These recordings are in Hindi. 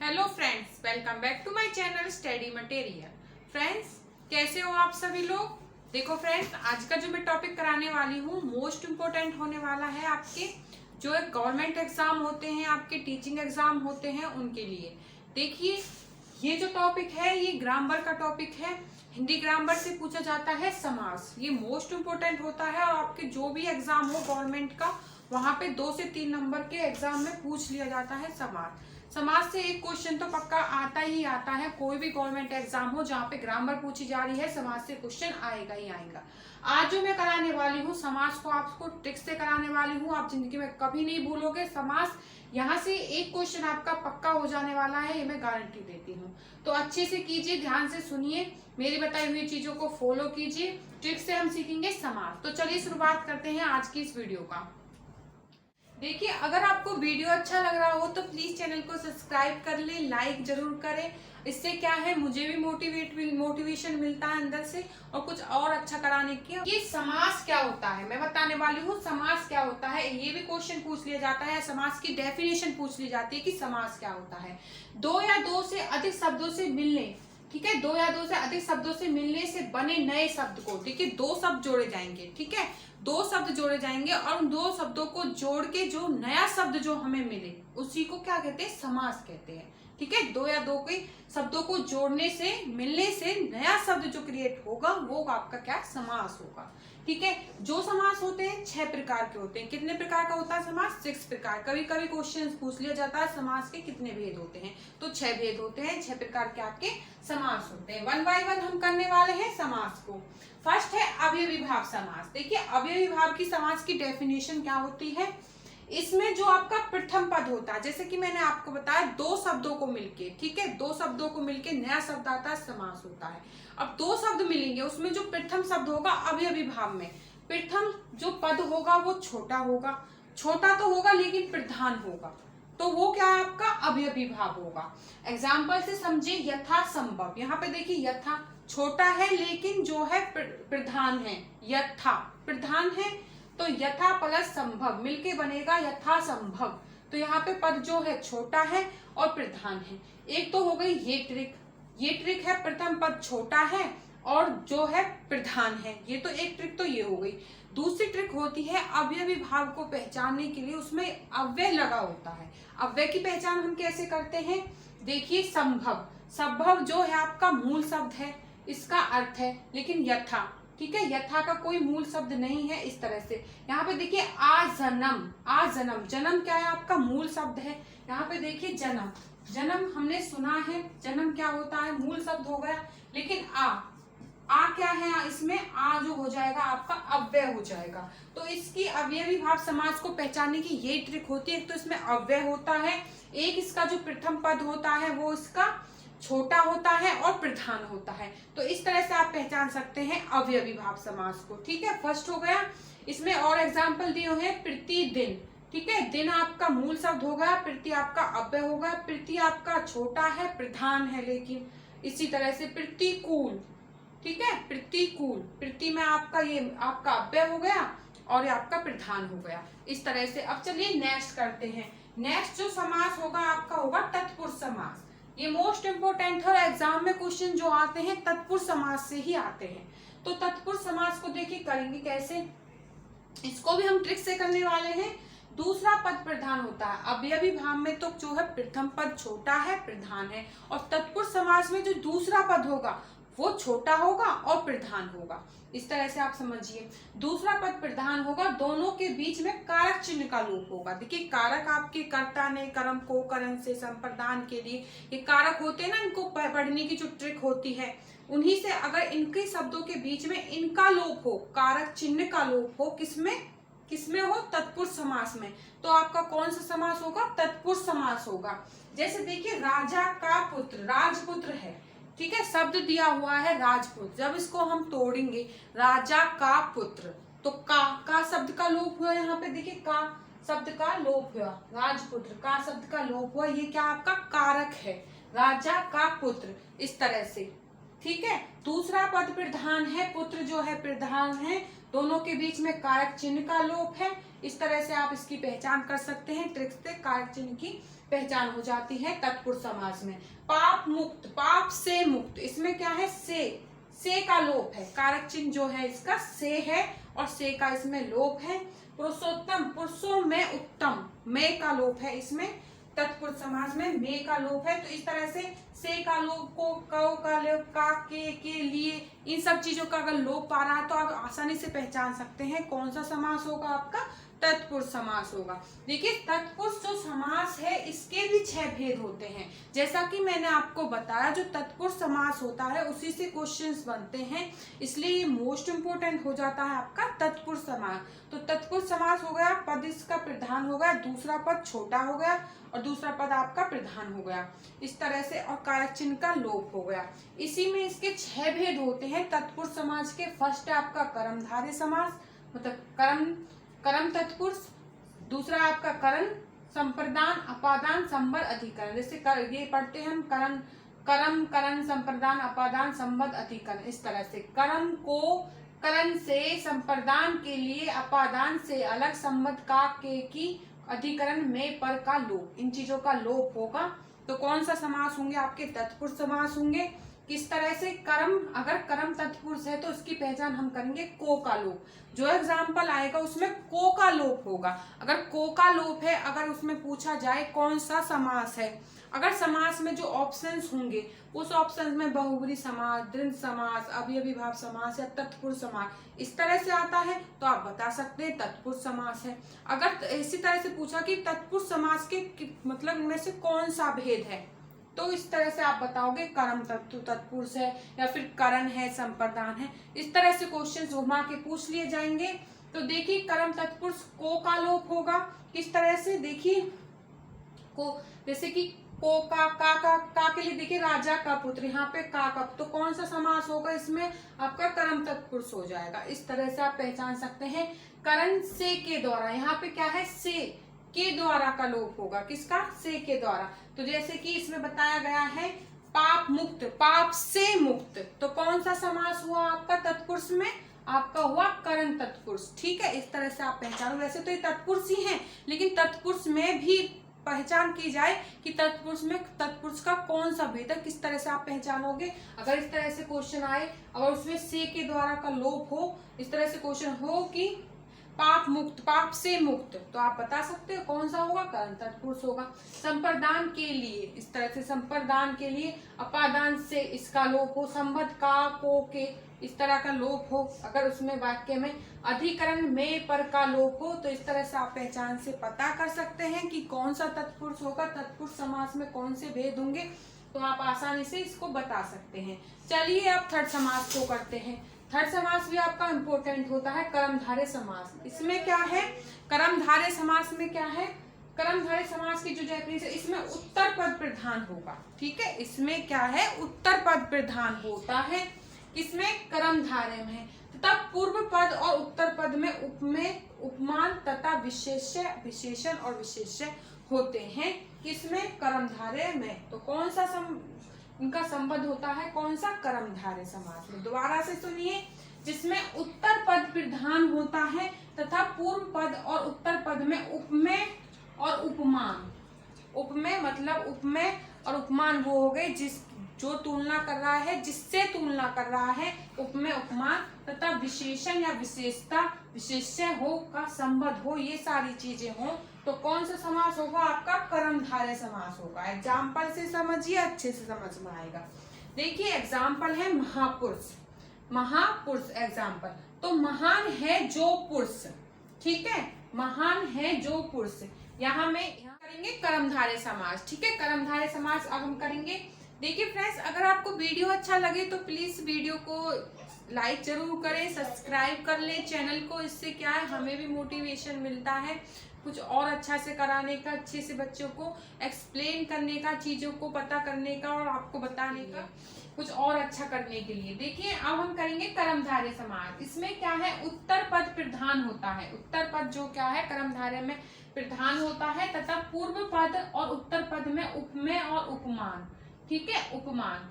Hello friends, welcome back to my channel study material. Friends, कैसे हो आप सभी लोग। देखो फ्रेंड्स, आज का जो मैं टॉपिक कराने वाली हूँ मोस्ट इम्पोर्टेंट होने वाला है आपके जो गवर्नमेंट एग्जाम होते हैं, आपके टीचिंग एग्जाम होते हैं उनके लिए। देखिए, ये जो टॉपिक है ये ग्रामर का टॉपिक है। हिंदी ग्रामर से पूछा जाता है समास। ये मोस्ट इम्पोर्टेंट होता है और आपके जो भी एग्जाम हो गवर्नमेंट का वहां पे 2 से 3 नंबर के एग्जाम में पूछ लिया जाता है समास। समाज से एक क्वेश्चन तो पक्का आता ही आता है। कोई भी गवर्नमेंट एग्जाम हो जहाँ पे ग्रामर पूछी जा रही है, समाज से क्वेश्चन आएगा ही आएगा। आज जो मैं कराने वाली हूँ समाज को आपको ट्रिक से कराने वाली हूँ। आप जिंदगी में कभी नहीं भूलोगे समाज। यहाँ से एक क्वेश्चन आपका पक्का हो जाने वाला है, ये मैं गारंटी देती हूँ। तो अच्छे से कीजिए, ध्यान से सुनिए, मेरी बताई हुई चीजों को फॉलो कीजिए। ट्रिक से हम सीखेंगे समाज। तो चलिए शुरुआत करते हैं आज की इस वीडियो का। देखिए, अगर आपको वीडियो अच्छा लग रहा हो तो प्लीज चैनल को सब्सक्राइब कर ले, लाइक जरूर करें। इससे क्या है, मुझे भी मोटिवेशन मिलता है अंदर से और कुछ और अच्छा कराने की। ये समास क्या होता है मैं बताने वाली हूँ। समास क्या होता है ये भी क्वेश्चन पूछ लिया जाता है। समास की डेफिनेशन पूछ ली जाती है कि समास क्या होता है। दो या दो से अधिक शब्दों से मिलने, ठीक है, दो या दो से अधिक शब्दों से मिलने से बने नए शब्द को, ठीक है, दो शब्द जोड़े जाएंगे, ठीक है, दो शब्द जोड़े जाएंगे और उन दो शब्दों को जोड़ के जो नया शब्द जो हमें मिले उसी को क्या कहते हैं, समास कहते हैं। ठीक है, दो या दो के शब्दों को जोड़ने से, मिलने से नया शब्द जो क्रिएट होगा वो आपका क्या, समास होगा। ठीक है, जो समास होते हैं 6 प्रकार के होते हैं। कितने प्रकार का होता है समास? 6 प्रकार। कभी कभी क्वेश्चन पूछ लिया जाता है समास के कितने भेद होते हैं, तो 6 भेद होते हैं। 6 प्रकार के आपके समास होते हैं। 1 बाय 1 हम करने वाले हैं समास को। फर्स्ट है अवयवी भाव समास। देखिए, अवयवी भाव की समास की डेफिनेशन क्या होती है। इसमें जो आपका प्रथम पद होता है, जैसे कि मैंने आपको बताया, दो शब्दों को मिलके, ठीक है, दो शब्दों को मिलके नया शब्द आता है, समास होता है। अब दो शब्द मिलेंगे, उसमें जो प्रथम शब्द होगा अवयवी भाव में, प्रथम जो पद होगा वो छोटा होगा। छोटा तो होगा लेकिन प्रधान होगा, तो वो क्या है आपका अवयवी भाव होगा। एग्जाम्पल से समझे, यथा संभव। यहाँ पे देखिए, यथा छोटा है लेकिन जो है प्रधान है, यथा प्रधान है, तो यथा प्लस संभव मिलके बनेगा यथा संभव। तो यहाँ पे पद जो है छोटा है और प्रधान है। एक तो हो गई ये ट्रिक। ये ट्रिक है, प्रथम पद छोटा है और जो है प्रधान है, ये तो एक ट्रिक तो ये हो गई। दूसरी ट्रिक होती है अवयवी भाव को पहचानने के लिए उसमें अव्यय लगा होता है। अव्यय की पहचान हम कैसे करते हैं, देखिए, संभव। संभव जो है आपका मूल शब्द है, इसका अर्थ है, लेकिन यथा, ठीक है, यथा का कोई मूल शब्द नहीं है। इस तरह से यहाँ पे देखिए आजन्म, आजन्म, जन्म क्या है आपका मूल शब्द है। यहाँ पे देखिए जन्म, जन्म हमने सुना है, जन्म क्या होता है, मूल शब्द हो गया, लेकिन आ क्या है, इसमें आ जो हो जाएगा आपका अव्यय हो जाएगा। तो इसकी अवयवी भाव समास को पहचानने की ये ट्रिक होती है। तो इसमें अव्यय होता है, एक इसका जो प्रथम पद होता है वो इसका छोटा होता है और प्रधान होता है। तो इस तरह से आप पहचान सकते हैं अवयवी भाव समास को। ठीक है, फर्स्ट हो गया। इसमें और एग्जाम्पल दिए हुए हैं, प्रतिदिन, ठीक है, दिन आपका मूल शब्द हो गया, प्रति आपका अव्यय हो गया, प्रति आपका छोटा है, प्रधान है लेकिन। इसी तरह से प्रतिकूल, ठीक है, प्रतिकूल, प्रति में आपका ये आपका अव्यय हो गया और ये आपका प्रधान हो गया। इस तरह से अब चलिए नेक्स्ट करते हैं। नेक्स्ट जो समास होगा आपका होगा तत्पुरुष समास। ये मोस्ट इंपोर्टेंट है, एग्जाम में क्वेश्चन जो आते हैं तत्पुरुष समास से ही आते हैं। तो तत्पुरुष समास को देखिए करेंगे कैसे, इसको भी हम ट्रिक से करने वाले हैं। दूसरा पद प्रधान होता है। अवयवी भाव में तो जो है प्रथम पद छोटा है, प्रधान है, और तत्पुरुष समास में जो दूसरा पद होगा वो छोटा होगा और प्रधान होगा। इस तरह से आप समझिए, दूसरा पद प्रधान होगा, दोनों के बीच में कारक चिन्ह का लोप होगा। देखिए, कारक आपके कर्ता ने कर्म को करण से संप्रदान के लिए ये कारक होते हैं ना, इनको पढ़ने की जो ट्रिक होती है, उन्हीं से अगर इनके शब्दों के बीच में इनका लोप हो, कारक चिन्ह का लोप हो, किसमें हो, तत्पुरुष समास में, तो आपका कौन सा समास होगा, तत्पुरुष समास होगा। जैसे देखिए, राजा का पुत्र, राजपुत्र है, ठीक है, शब्द दिया हुआ है राजपुत्र। जब इसको हम तोड़ेंगे, राजा का पुत्र, तो का शब्द का लोप हुआ। यहाँ पे देखिए, का शब्द का लोप हुआ, राजपुत्र का शब्द का लोप हुआ, ये क्या आपका कारक है, राजा का पुत्र। इस तरह से, ठीक है। दूसरा पद प्रधान है, पुत्र जो है प्रधान है, दोनों के बीच में कारक चिन्ह का लोप है। इस तरह से आप इसकी पहचान कर सकते हैं, ट्रिक्स से कारक चिन्ह की पहचान हो जाती है तत्पुरुष समास में। पाप मुक्त, पाप से मुक्त, इसमें क्या है, से का लोप है, कारक चिन्ह जो है इसका से है और से का इसमें लोप है। पुरुषोत्तम, पुरुषों में उत्तम, में का लोप है इसमें, तत्पुरुष समास में में का लोप है। तो इस तरह से का लोप, को का लोप, का के लिए, इन सब चीजों का अगर लोप आ रहा है तो आप आसानी से पहचान सकते हैं कौन सा समास होगा आपका, तत्पुरुष समास होगा। देखिए तत्पुरुष जो समास है इसके भी 6 भेद होते हैं। जैसा कि मैंने आपको बताया, जो तत्पुरुष समास होता है उसी से क्वेश्चंस बनते हैं, इसलिए ये मोस्ट इंपोर्टेंट हो जाता है आपका तत्पुरुष समास। तो तत्पुरुष समास हो गया, पद इसका प्रधान हो गया, दूसरा पद छोटा हो गया और दूसरा पद आपका प्रधान हो गया, इस तरह से, और कारक चिन्ह का लोप हो गया। इसी में इसके 6 भेद होते हैं तत्पुरुष समास के। फर्स्ट है आपका कर्मधारय समास, मतलब कर्म तत्पुरुष। दूसरा आपका करण, संप्रदान, अपादान, संबंध, अधिकरण। जैसे ये पढ़ते हैं हम कर्म करण संप्रदान अपादान संबंध अधिकरण, इस तरह से कर्म को करण से संप्रदान के लिए, अपादान से अलग, संबंध का के की, अधिकरण में पर का लोप, इन चीजों का लोप होगा। तो कौन सा समास होंगे आपके, तत्पुरुष समास होंगे। किस तरह से, कर्म, अगर कर्म तत्पुरुष है तो उसकी पहचान हम करेंगे को का लोप। जो एग्जाम्पल आएगा उसमें को का लोप होगा। अगर को का लोप है, अगर उसमें पूछा जाए कौन सा समास है, अगर समास में जो ऑप्शंस होंगे उस ऑप्शन में बहुब्री समास, द्वंद्व समास, अव्ययीभाव समास या तत्पुरुष समास, इस तरह से आता है तो आप बता सकते हैं तत्पुरुष समास है। अगर इसी तरह से पूछा कि तत्पुरुष समास के मतलब इनमें से कौन सा भेद है, तो इस तरह से आप बताओगे कर्म तत्पुरुष है या फिर करण है, संप्रदान है, इस तरह से क्वेश्चन घुमा के पूछ लिए जाएंगे। तो देखिए कर्म तत्पुरुष को का लोप होगा। किस तरह से, देखिए को, जैसे कि को का के लिए देखिए राजा का पुत्र, यहाँ पे का, तो कौन सा समास होगा, इसमें आपका कर्म तत्पुरुष हो जाएगा। इस तरह से आप पहचान सकते हैं। करण से के द्वारा, यहाँ पे क्या है, से के द्वारा का लोप होगा, किसका, से के द्वारा। तो जैसे कि इसमें बताया गया है पाप मुक्त, पाप से मुक्त, तो कौन सा समास हुआ आपका तत्पुरुष में, आपका हुआ करण तत्पुरुष। ठीक है, इस तरह से आप पहचानो। वैसे तो ये तत्पुरुष ही हैं, लेकिन तत्पुरुष में भी पहचान की जाए कि तत्पुरुष में तत्पुरुष का कौन सा भेद है, किस तरह से आप पहचानोगे। अगर इस तरह से क्वेश्चन आए, अगर उसमें से के द्वारा का लोप हो, इस तरह से क्वेश्चन हो कि पाप मुक्त, पाप से मुक्त, तो आप बता सकते हो कौन सा होगा, करण तत्पुरुष होगा। संप्रदान के लिए, इस तरह से संप्रदान के लिए, अपादान से इसका लोप हो, संबंध का को के, इस तरह का लोप हो, अगर उसमें वाक्य में अधिकरण में पर का लोप हो, तो इस तरह से आप पहचान से पता कर सकते हैं कि कौन सा तत्पुरुष होगा, तत्पुरुष समास में कौन से भेद होंगे, तो आप आसानी से इसको बता सकते हैं। चलिए अब थर्ड समास को करते हैं। थर्ड समास भी आपका इंपॉर्टेंट होता है, कर्मधारय समास। इसमें क्या है, कर्मधारय समास में क्या है, कर्मधारय समास की जो डेफिनेशन है, इसमें उत्तर पद प्रधान होगा। ठीक है, इसमें क्या है, उत्तर पद प्रधान होता है, किसमें, कर्मधारय में, तथा पूर्व पद और उत्तर पद में उपमेय, उपमान तथा विशेषण और विशेष्य होते हैं। किसमें, कर्मधारय में। तो कौन सा इनका संबंध होता है, कौन सा, कर्मधारय समास में। दोबारा से सुनिए, जिसमें उत्तर पद प्रधान होता है तथा पूर्व पद और उत्तर पद में उपमेय और उपमान। उपमेय मतलब उपमेय और उपमान वो हो गए जो तुलना कर रहा है, जिससे तुलना कर रहा है, उपमेय उपमान, तथा विशेषण या विशेषता, विशेष्य हो का संबंध हो, ये सारी चीजें हो, तो कौन सा समास होगा आपका, कर्मधारय समास होगा। एग्जाम्पल से समझिए, अच्छे से समझ में आएगा। देखिए एग्जाम्पल है महापुरुष, महापुरुष एग्जाम्पल, तो महान है जो पुरुष। ठीक है, महान है जो पुरुष, यहाँ करेंगे कर्मधारय समास। ठीक है, कर्मधारय समास अब हम करेंगे। देखिए फ्रेंड्स, अगर आपको वीडियो अच्छा लगे तो प्लीज वीडियो को लाइक जरूर करें, सब्सक्राइब कर ले चैनल को। इससे क्या है, हमें भी मोटिवेशन मिलता है कुछ और अच्छा से कराने का, अच्छे से बच्चों को एक्सप्लेन करने का, चीजों को पता करने का और आपको बताने का, कुछ और अच्छा करने के लिए। देखिए अब हम करेंगे कर्मधारय समास। इसमें क्या है, उत्तर पद प्रधान होता है, उत्तर पद जो क्या है कर्मधारय में प्रधान होता है, तथा पूर्व पद और उत्तर पद में उपमेय और उपमान। ठीक है, उपमान,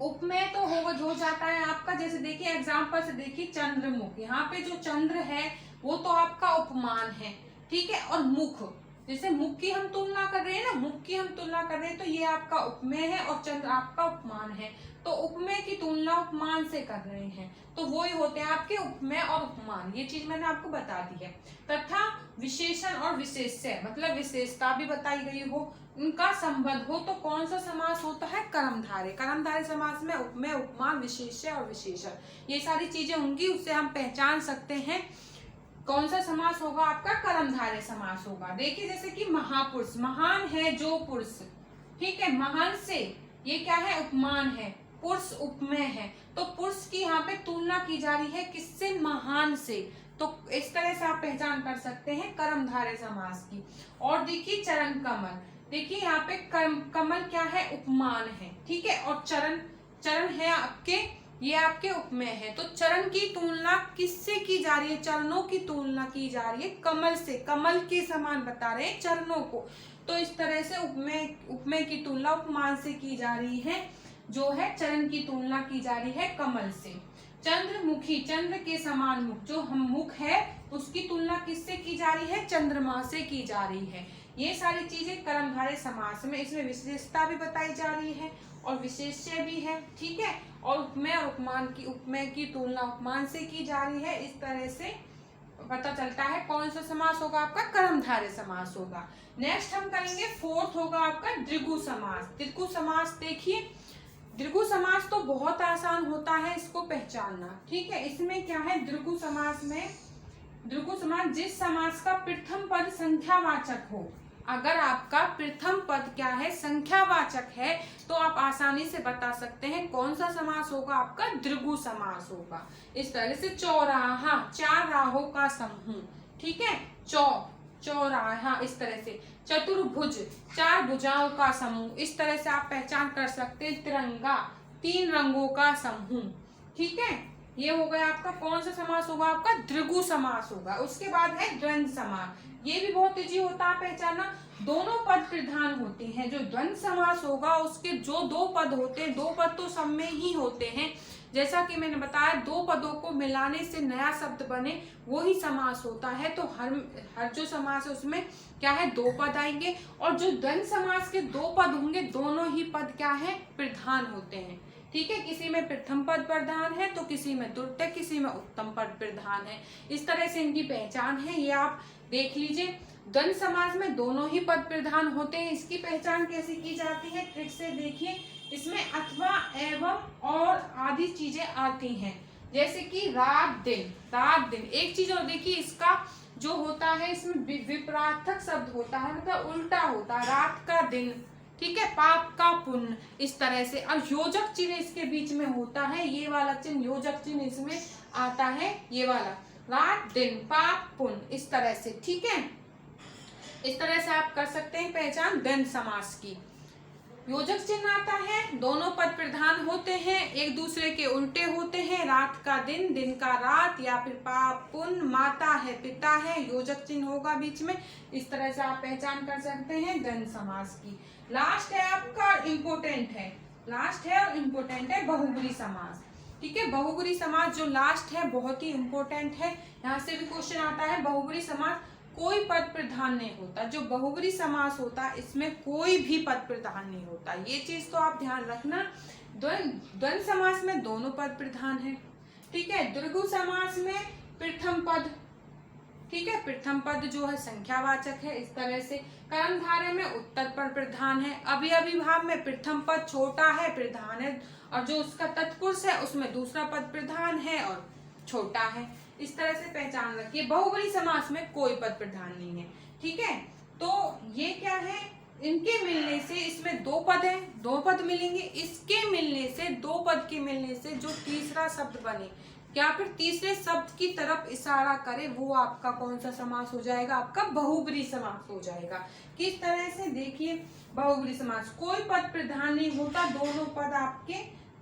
उपमेय तो हो जाता है आपका, जैसे देखिए एग्जाम्पल से देखिए चंद्रमुख, यहाँ पे जो चंद्र है वो तो आपका उपमान है, ठीक है। और मुख, जैसे मुख की हम तुलना कर रहे हैं ना, मुख की हम तुलना कर रहे हैं तो ये आपका उपमेय है और चंद्र आपका उपमान है। तो उपमेय की तुलना उपमान से कर रहे हैं तो वो ही होते हैं आपके उपमेय और उपमान, ये चीज मैंने आपको बता दी है। तथा विशेषण और विशेष्य, मतलब विशेषता भी बताई गई हो, उनका संबंध हो तो कौन सा समास होता है, कर्मधारय। कर्मधारय समास में उपमेय, उपमान, विशेष्य और विशेषण, ये सारी चीजें होंगी, उससे हम पहचान सकते हैं कौन सा समास होगा आपका, कर्मधारय समास होगा। देखिए जैसे कि महापुरुष, महान है जो पुरुष, ठीक है, महान से ये क्या है, उपमान है, पुरुष उपमेय है, तो पुरुष की यहाँ पे तुलना की जा रही है किससे, महान से, तो इस तरह से आप पहचान कर सकते हैं कर्मधारय समास की। और देखिए चरण कमल, देखिए यहाँ पे कमल क्या है, उपमान है, ठीक है, और चरण, चरण है आपके, ये आपके उपमेय है। तो चरण की तुलना किससे की जा रही है, चरणों की तुलना की जा रही है कमल से, कमल के समान बता रहे हैं चरणों को। तो इस तरह से उपमेय की तुलना उपमान से की जा रही है, जो है चरण की तुलना की जा रही है कमल से। चंद्रमुखी, चंद्र के समान मुख, जो हम मुख है उसकी तुलना किससे की जा रही है, चंद्रमा से की जा रही है। ये सारी चीजें कर्मधारय समास में, इसमें विशेषता भी बताई जा रही है और विशेष्य भी है, ठीक है। और उपमेय और उपमान की, उपमेय की तुलना उपमान से की जा रही है, इस तरह से पता चलता है कौन सा समास होगा आपका, कर्मधारय समास होगा। नेक्स्ट हम करेंगे, फोर्थ होगा आपका द्विगु समास। द्विगु समास देखिए, द्विगु समास तो बहुत आसान होता है इसको पहचानना, ठीक है। इसमें क्या है, द्विगु समास में, द्विगु समास जिस समास का प्रथम पद संख्यावाचक हो, अगर आपका प्रथम पद क्या है, संख्यावाचक है, तो आप आसानी से बता सकते हैं कौन सा समास होगा आपका, द्विगु समास होगा। इस तरह से चौराहा, चार राहों का समूह, ठीक है, चौराहा, इस तरह से चतुर्भुज, चार भुजाओं का समूह, इस तरह से आप पहचान कर सकते हैं। तिरंगा, तीन रंगों का समूह, ठीक है। ये हो गया आपका कौन सा समास होगा आपका, द्विगु समास होगा। उसके बाद है द्वंद्व समास, ये भी बहुत इजी होता है पहचानना, दोनों पद प्रधान होते हैं। जो द्वंद्व समास होगा उसके जो दो पद होते हैं, दो पद तो सब में ही होते हैं, जैसा कि मैंने बताया दो पदों को मिलाने से नया शब्द बने वो ही समास होता है। तो हर जो समास है उसमें क्या है, दो पद आएंगे, और जो द्वंद्व समास के दो पद होंगे दोनों ही पद क्या है, प्रधान होते हैं, ठीक है। किसी में प्रथम पद प्रधान है तो किसी में द्वितीय, किसी में उत्तम पद प्रधान है, इस तरह से इनकी पहचान है, ये आप देख लीजिए। द्वंद्व समास में दोनों ही पद प्रधान होते हैं, इसकी पहचान कैसे की जाती है, ट्रिक से देखिए। इसमें अथवा, एवं और आदि चीजें आती हैं, जैसे कि रात दिन, रात दिन। एक चीज और देखिए, इसका जो होता है इसमें विपरार्थक शब्द होता है, मतलब उल्टा होता है, रात का दिन, ठीक है, पाप का पुण्य, इस तरह से। और योजक चिन्ह इसके बीच में होता है, ये वाला चिन्ह योजक चिन्ह इसमें आता है, ये वाला, रात दिन पाप पुण्य, इस तरह से, ठीक है। इस तरह से आप कर सकते हैं पहचान द्वंद्व समास की। योजक चिन्ह आता है, दोनों पद प्रधान होते हैं, एक दूसरे के उल्टे होते हैं, रात का दिन, दिन का रात, या फिर पाप पुण्य, माता है पिता है, योजक चिन्ह होगा बीच में, इस तरह से आप पहचान कर सकते हैं द्वंद्व समास की। लास्ट है आपका इम्पोर्टेंट है, लास्ट है और इम्पोर्टेंट है बहुब्री समास, ठीक है। बहुब्री समास जो लास्ट है बहुत ही इम्पोर्टेंट है, यहाँ से भी क्वेश्चन आता है। बहुब्री समास कोई पद प्रधान नहीं होता, जो बहुब्री समास होता है इसमें कोई भी पद प्रधान नहीं होता, ये चीज तो आप ध्यान रखना। द्वंद्व समास में दोनों पद प्रधान है, ठीक है। द्विगु समास में प्रथम पद, ठीक है, प्रथम पद जो है संख्यावाचक है, इस तरह से। कर्मधारय में उत्तर पद प्रधान है, अवयवी भाव में प्रथम पद छोटा है, प्रधान है, और जो उसका तत्पुरुष है उसमें दूसरा पद प्रधान है और छोटा है, इस तरह से पहचान रखिए। बहुब्री समास में कोई पद प्रधान नहीं है, ठीक है। तो ये क्या है, इनके मिलने से, इसमें दो पद है, दो पद मिलेंगे, इसके मिलने से, दो पद के मिलने से जो तीसरा शब्द बने या फिर तीसरे शब्द की तरफ इशारा करे, वो आपका कौन सा समास हो जाएगा, आपका बहुब्री समास हो जाएगा। किस तरह से देखिए, बहुब्री समास कोई पद प्रधान नहीं होता, दोनों पद आपके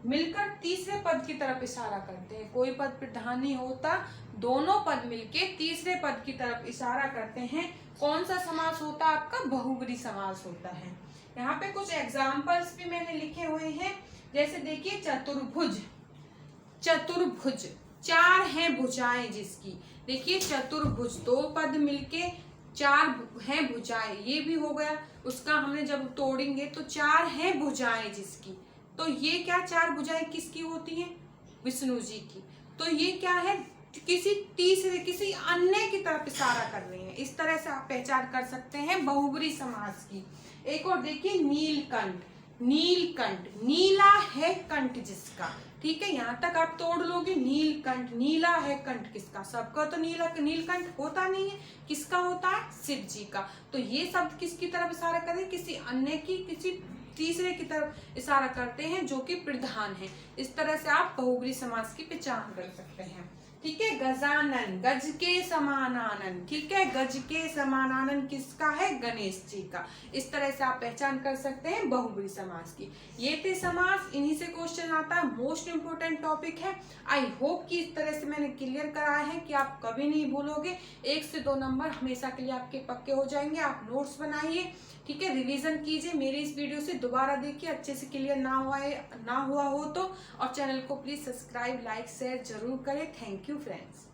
मिलकर तीसरे पद की तरफ इशारा करते हैं। कोई पद प्रधान नहीं होता, दोनों पद मिलके तीसरे पद की तरफ इशारा करते हैं, कौन सा समास होता है आपका, बहुब्री समास होता है। यहाँ पे कुछ एग्जाम्पल्स भी मैंने लिखे हुए हैं, जैसे देखिए चतुर्भुज, चतुर्भुज 4 हैं भुजाएं जिसकी। देखिए चतुर्भुज 2 पद मिलके 4 हैं भुजाएं, ये भी हो गया। उसका हमने जब तोड़ेंगे तो 4 हैं भुजाएं जिसकी, तो ये क्या 4 भुजाएं किसकी होती हैं? विष्णु जी की। तो ये क्या है? किसी तीसरे, किसी अन्य की तरफ इशारा कर रहे हैं। इस तरह से आप पहचान कर सकते हैं बहुब्री समास की। एक और देखिए नीलकंठ, नीलकंठ नीला है कंठ जिसका। ठीक है, यहाँ तक आप तोड़ लोगे। नीलकंठ, नीला है कंठ किसका? सबका तो नीला नीलकंठ होता नहीं है, किसका होता है? शिव जी का। तो ये शब्द किसकी तरफ इशारा कर रहे हैं? किसी अन्य की, किसी तीसरे की तरफ इशारा करते हैं जो कि प्रधान है। इस तरह से आप बहुब्री समास की पहचान कर सकते हैं। ठीक है, गजानन, गज के समान आनंद। ठीक है, गज के समान आनंद किसका है? गणेश जी का। इस तरह से आप पहचान कर सकते हैं बहुब्री समास की। ये थे समास, इन्हीं से क्वेश्चन आता है, मोस्ट इंपोर्टेंट टॉपिक है। आई होप कि इस तरह से मैंने क्लियर कराया है कि आप कभी नहीं भूलोगे। 1 से 2 नंबर हमेशा के लिए आपके पक्के हो जाएंगे। आप नोट्स बनाइए, ठीक है, रिवीजन कीजिए। मेरी इस वीडियो से दोबारा देखिए, अच्छे से क्लियर ना हुआ हो तो। और चैनल को प्लीज सब्सक्राइब, लाइक, शेयर जरूर करें। Thank you friends.